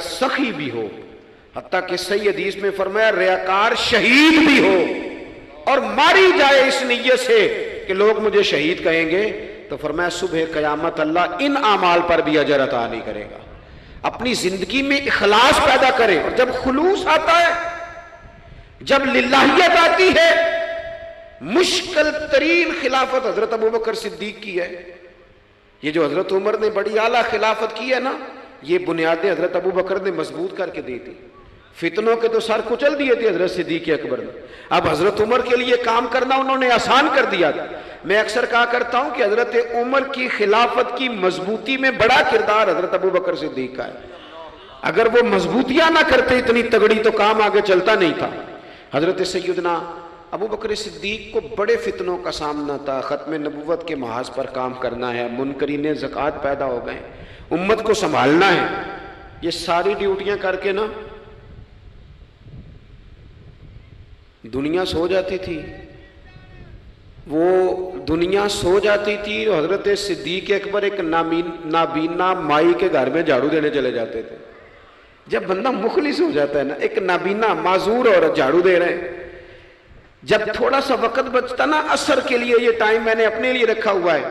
सखी भी हो, हत्ता कि सही हदीस में फरमाया रियाकार शहीद भी हो और मारी जाए इस नीयत से कि लोग मुझे शहीद कहेंगे, तो फरमाया सुबह क़यामत अल्लाह इन आमाल पर भी अजर अता नहीं करेगा। अपनी जिंदगी में इखलास पैदा करें, और जब खुलूस आता है, जब लिल्लाहियत आती है, मुश्किल तरीन खिलाफत हजरत अबू बकर सिद्दीक की है। ये जो हजरत उमर ने बड़ी आला खिलाफत की है ना, ये बुनियादें हजरत अबू बकर ने मजबूत करके दी थी। फितनों के तो सर कुचल दिए थे हजरत सिद्दीक अकबर ने, अब हजरत उमर के लिए काम करना उन्होंने आसान कर दिया था। मैं अक्सर कहा करता हूं कि हजरत उमर की खिलाफत की मजबूती में बड़ा किरदार हजरत अबू बकर सिद्दीक का है। अगर वो मजबूतियां ना करते इतनी तगड़ी, तो काम आगे चलता नहीं था। हजरत सैयदना अबू बकर सिद्दीक को बड़े फितनों का सामना था। खत्म नबुव्वत के महाज पर काम करना है, मुनकरीन ज़कात पैदा हो गए, उम्मत को संभालना है। ये सारी ड्यूटियां करके ना दुनिया सो जाती थी, वो दुनिया सो जाती थी। हजरत सिद्दीक अकबर एक नाबीना माई के घर में झाड़ू देने चले जाते थे। जब बंदा मुखलिस हो जाता है ना, एक नाबीना माजूर औरत झाड़ू दे रहे हैं, जब थोड़ा सा वक्त बचता ना असर के लिए, ये टाइम मैंने अपने लिए रखा हुआ है,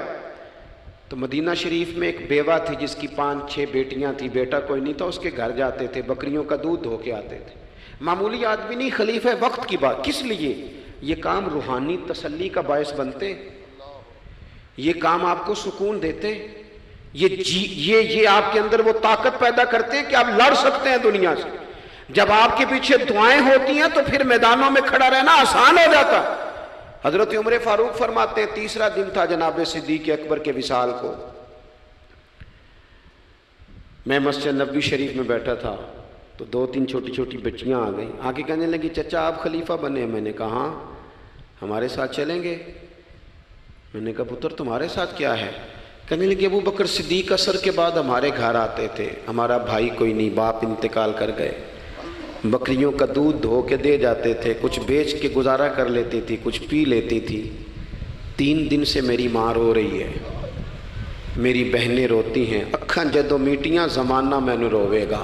तो मदीना शरीफ में एक बेवा थी जिसकी 5-6 बेटियां थी, बेटा कोई नहीं था, उसके घर जाते थे, बकरियों का दूध धो के आते थे। मामूली आदमी नहीं, खलीफा वक्त की बात। किस लिए? ये काम रूहानी तसल्ली का बायस बनते, ये काम आपको सुकून देते, ये आपके अंदर वो ताकत पैदा करते हैं कि आप लड़ सकते हैं दुनिया से। जब आपके पीछे दुआएं होती हैं तो फिर मैदानों में खड़ा रहना आसान हो जाता। हजरत उमर फारूक फरमाते हैं, तीसरा दिन था जनाब सिद्दीक अकबर के विसाल को, मैं मस्जिद नबवी शरीफ में बैठा था, तो 2-3 छोटी छोटी बच्चियां आ गई, आके कहने लगी चचा आप खलीफा बने। मैंने कहा हाँ, हमारे साथ चलेंगे? मैंने कहा पुत्र तुम्हारे साथ क्या है? कहने लगी अबू बकर सिद्दीक असर के बाद हमारे घर आते थे, हमारा भाई कोई नहीं, बाप इंतकाल कर गए, बकरियों का दूध धो के दे जाते थे, कुछ बेच के गुजारा कर लेती थी, कुछ पी लेती थी। 3 दिन से मेरी माँ रो रही है, मेरी बहनें रोती हैं, अखा जदों मीटियां जमाना मैनू रोवेगा,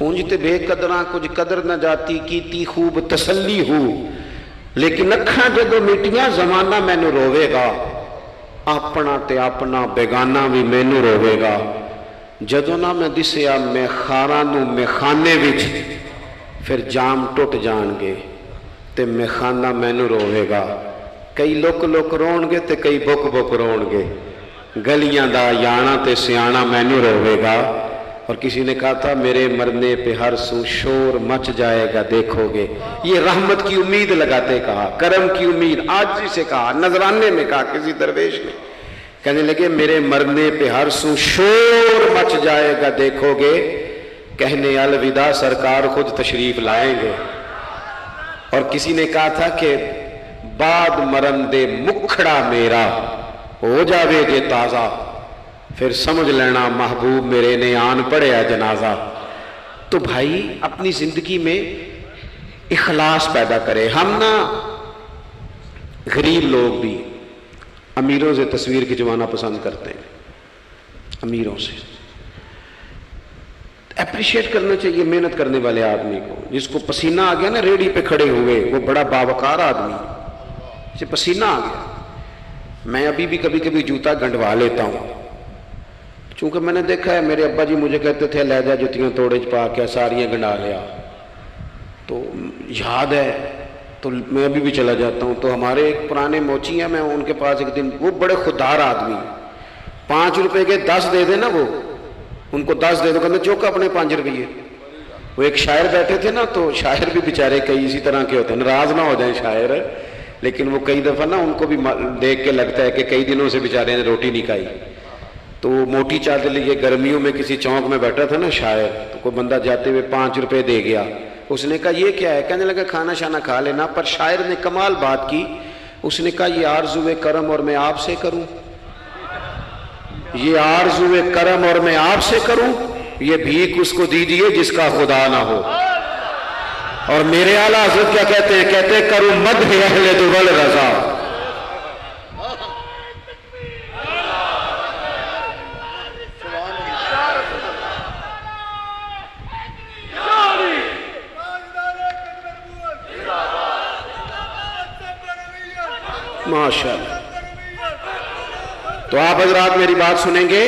ਉਂਝ ਤੇ ਬੇਕਦਰਾਂ ਕੁਝ ਕਦਰ ਨਾ ਜਾਤੀ ਕੀਤੀ खूब तसल्ली हूँ, लेकिन अखा जदों मिटियां जमाना मैनू रोवेगा, अपना ते अपना बेगाना भी मैनू रोवेगा। जदों ना मैं दिसिया मेखाना नू मेखाने विच, फिर जाम टुट जाणगे ते मेखाना मैनू रोवेगा। कई लुक लुक रोणगे ते कई बुक बुक रोणगे, गलियां दा याना ते सियाना मैनू रोवेगा। और किसी ने कहा था मेरे मरने पे हर सू शोर मच जाएगा देखोगे। ये रहमत की उम्मीद लगाते कहा, करम की उम्मीद, आज से कहा, नजराने में कहा किसी दरवेश ने। कहने लगे मेरे मरने पे हर सू शोर मच जाएगा देखोगे, कहने अलविदा सरकार खुद तशरीफ लाएंगे। और किसी ने कहा था कि बाद मरन दे मुखड़ा मेरा हो जावे जे ताज़ा, फिर समझ लेना महबूब मेरे ने आन पढ़िया जनाजा। तो भाई अपनी जिंदगी में इखलास पैदा करें। हम ना गरीब लोग भी अमीरों से तस्वीर खिंचवाना पसंद करते हैं, अमीरों से अप्रिशिएट करना चाहिए मेहनत करने वाले आदमी को। जिसको पसीना आ गया ना रेडी पे खड़े हुए, वो बड़ा बावकार आदमी, जिसे पसीना आ गया। मैं अभी भी कभी कभी जूता गंढवा लेता हूँ, चूंकि मैंने देखा है मेरे अब्बा जी मुझे कहते थे लै जा जुतियां तोड़े च पा के सारियां गंढा लिया, तो याद है, तो मैं अभी भी चला जाता हूँ। तो हमारे एक पुराने मोची हैं, मैं उनके पास एक दिन, वो बड़े खुददार आदमी, 5 रुपए के 10 दे देना, वो उनको 10 दे दो, कहते चौका अपने 5 रुपये। वो एक शायर बैठे थे ना, तो शायर भी बेचारे कई इसी तरह के होते हैं, नाराज ना हो जाए शायर, लेकिन वो कई दफ़ा ना उनको भी देख के लगता है कि कई दिनों से बेचारे ने रोटी नहीं खाई। तो मोटी चादर लिए गर्मियों में किसी चौक में बैठा था ना शायर, तो कोई बंदा जाते हुए 5 रुपए दे गया। उसने कहा ये क्या है? कहने लगा खाना शाना खा लेना। पर शायर ने कमाल बात की, उसने कहा ये आरज़ुए करम और मैं आपसे करूं, ये आरज़ुए करम और मैं आपसे करूं, ये भीख उसको दीजिए जिसका खुदा ना हो। और मेरे आला हज़रत क्या कहते हैं? कहते हैं करूं मद्ह अहले दुवल रज़ा, माशाअल्लाह। तो आप हजरात मेरी बात सुनेंगे,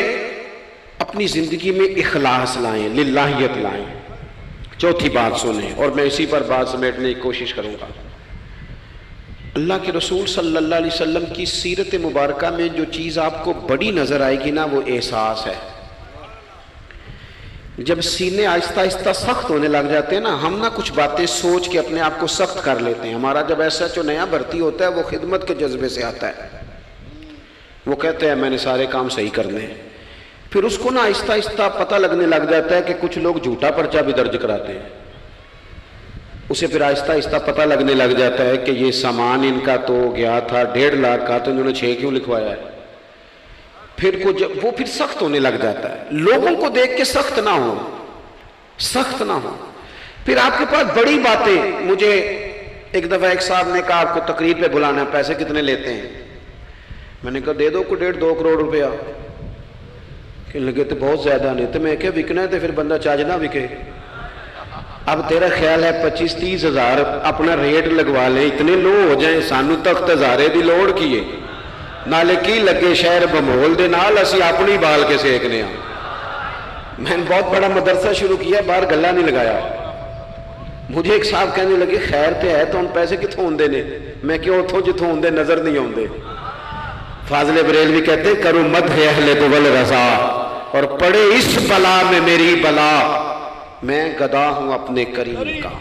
अपनी जिंदगी में इखलास लाएं, लिल्लाहियत लाएं। चौथी बात सुने, और मैं इसी पर बात समेटने की कोशिश करूंगा। अल्लाह के रसूल सल्लल्लाहु अलैहि वसल्लम की सीरत मुबारका में जो चीज़ आपको बड़ी नज़र आएगी ना, वो एहसास है। जब सीने आहिस्ता आहिस्ता सख्त होने लग जाते हैं ना, हम ना कुछ बातें सोच के अपने आप को सख्त कर लेते हैं। हमारा जब ऐसा जो नया भर्ती होता है, वो खिदमत के जज्बे से आता है। वो कहते हैं मैंने सारे काम सही करने हैं। फिर उसको ना आहिस्ता आहिस्ता पता लगने लग जाता है कि कुछ लोग झूठा पर्चा भी दर्ज कराते हैं। उसे फिर आहिस्ता आहिस्ता पता लगने लग जाता है कि ये सामान इनका तो गया था 1.5 लाख का, तो इन्होंने 6 क्यों लिखवाया है। फिर को जब वो फिर सख्त होने लग जाता है। लोगों को देख के सख्त ना हो, सख्त ना हो। फिर आपके पास बड़ी बातें, मुझे एक दफा एक साहब ने कहा आपको तकरीर पे बुलाना है, पैसे कितने लेते हैं। मैंने कहा दे दो को 1.5-2 करोड़ रुपया। कहने लगे तो बहुत ज्यादा नहीं। तो मैं क्या विकना है तो फिर बंदा चाज ना विके। अब तेरा ख्याल है 25-30 हज़ार अपना रेट लगवा ले, इतने लो हो जाए, सानू तख्त हज़ारे दी लोड़ की है, नाले की लगे शहर बमोल दे नाल असी अपनी बाल के सेकने। मैंने बहुत बड़ा मदरसा शुरू किया, बाहर गला नहीं लगाया। मुझे एक साहब कहने लगे खैर ते है तो हम पैसे कितों होंदे ने। मैं क्यों उथों जिथों होंदे नजर नहीं आउंदे। फाज़िल बरेलवी कहते करो मद है अहले दुवल रजा, और पड़े इस बला में मेरी बला। मैं गदा हूं अपने करीम का,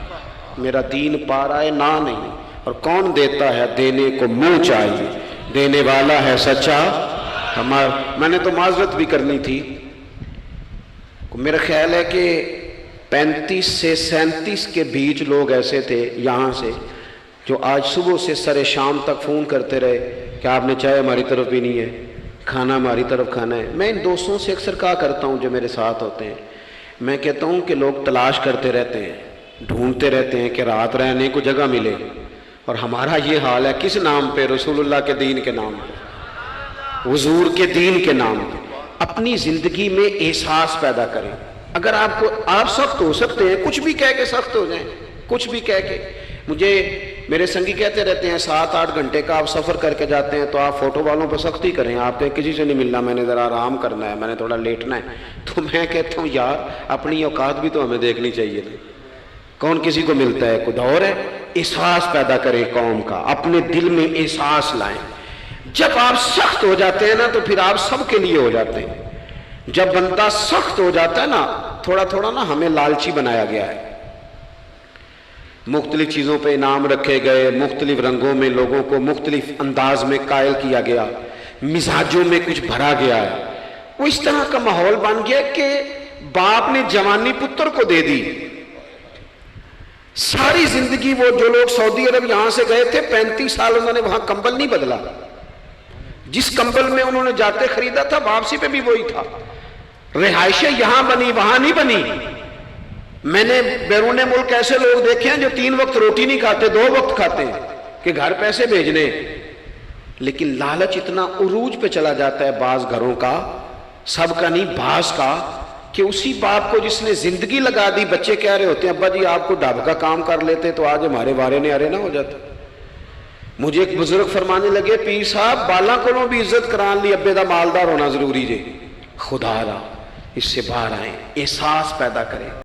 मेरा दीन पा रहा है ना नहीं, और कौन देता है देने को मुंह चाहिए, देने वाला है सच्चा हमारा। मैंने तो माजरत भी करनी थी। मेरा ख्याल है कि 35 से 37 के बीच लोग ऐसे थे यहाँ से जो आज सुबह से सरे शाम तक फ़ोन करते रहे कि आपने चाय हमारी तरफ भी नहीं है, खाना हमारी तरफ खाना है। मैं इन दोस्तों से अक्सर कहा करता हूँ जो मेरे साथ होते हैं, मैं कहता हूँ कि लोग तलाश करते रहते हैं, ढूंढते रहते हैं कि रात रहने को जगह मिले, और हमारा ये हाल है। किस नाम पे? रसूलुल्लाह के दीन के नाम पे, हुजूर के दीन के नाम पे। अपनी ज़िंदगी में एहसास पैदा करें। अगर आप सख्त हो सकते हैं, कुछ भी कह के सख्त हो जाएं, कुछ भी कह के। मुझे मेरे संगी कहते रहते हैं 7-8 घंटे का आप सफ़र करके जाते हैं तो आप फ़ोटो वालों पर सख्ती करें, आप कहें किसी से नहीं मिलना, मैंने ज़रा आराम करना है, मैंने थोड़ा लेटना है। तो मैं कहता हूँ यार अपनी औकात भी तो हमें देखनी चाहिए थी। कौन किसी को मिलता है? कुछ और है। एहसास पैदा करें कौम का, अपने दिल में एहसास लाएं। जब आप सख्त हो जाते हैं ना तो फिर आप सबके लिए हो जाते हैं। जब बंदा सख्त हो जाता है ना, थोड़ा थोड़ा ना हमें लालची बनाया गया है। मुख्तलिफ चीज़ों पे इनाम रखे गए, मुख्तलिफ रंगों में लोगों को मुख्तलिफ अंदाज में कायल किया गया, मिजाजों में कुछ भरा गया है। वो इस तरह का माहौल बन गया कि बाप ने जवानी पुत्र को दे दी। सारी जिंदगी वो जो लोग सऊदी अरब यहां से गए थे 35 साल उन्होंने वहां कंबल नहीं बदला। जिस कंबल में उन्होंने जाते खरीदा था वापसी पे भी वही था। रिहाइशें यहां बनी वहां नहीं बनी। मैंने बैरून मुल्क ऐसे लोग देखे हैं जो 3 वक्त रोटी नहीं खाते, 2 वक्त खाते हैं कि घर पैसे भेजने। लेकिन लालच इतना उरूज पे चला जाता है बाज घरों का, सबका नहीं बाज का, कि उसी बाप को जिसने जिंदगी लगा दी, बच्चे कह रहे होते हैं अब्बा जी आपको ढाब का काम कर लेते तो आज हमारे बारे ने अरे ना हो जाता। मुझे एक बुजुर्ग फरमाने लगे पीर साहब बाला को भी इज्जत कराने ली अब्बे दा मालदार होना जरूरी जे। खुदा रा इससे बाहर आए, एहसास पैदा करें।